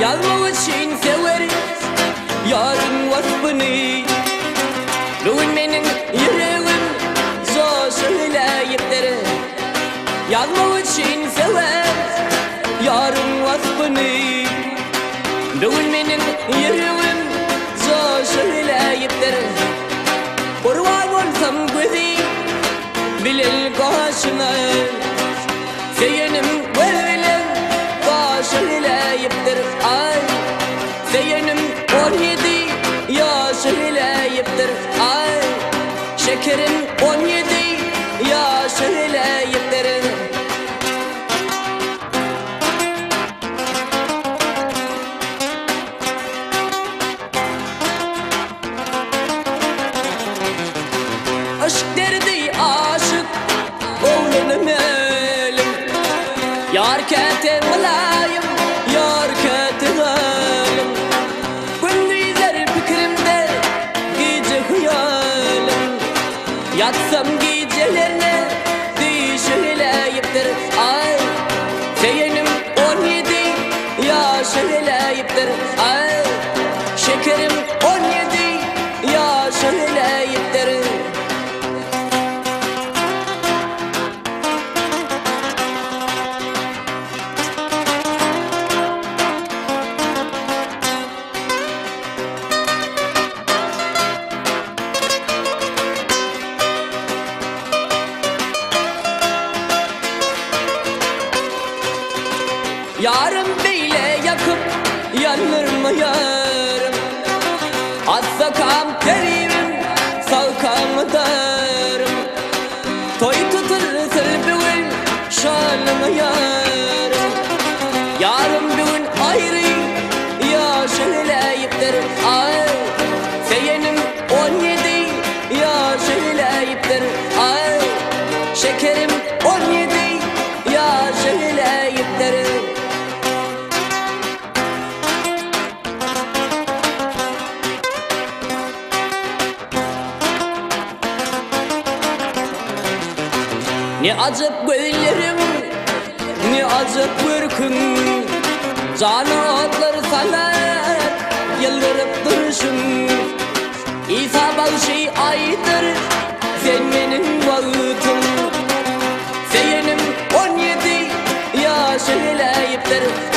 Yazmak için severiz yarın vasfını. Bugün benim yüreğim zor söyleyiptir. Yazmak için severiz yarın vasfını. Bugün benim yüreğim zor söyleyiptir. Kurban olsam gözü bilil kaşına. Seyenim böyle söyleyiptir. Ay seyenim 17 yaş söyleyiptir. Ay şekerim 17 yaş söyleyiptir. Aşk derdi aşık oğlunum elim. Yar kete mulayim, yar kete galim. Gündüzler fikrimde, gece hayalim. Yatsam gecelerine düşüleyiptir. Ay seyenim 17 yaş söyleyiptir. Ay şekerim 17 yaş söyleyiptir. Yarım beyle yakıp yanır mı yarım? Assakam terim, salkam darım. Toy tutur sırpıvın şanım yarım. Yarım bugün ayrı yaş söyleyiptir. Ay seyenim 17 yaş söyleyiptir. Ay şekerim 17 yaş söyleyiptir. Ne acep gözlerim, ne acep bürkün. Canı otlar sana yıldırıp duruşun. İsa bağışı aydır, sen benim bağıtım. Seyenim 17 yaş söyleyiptir.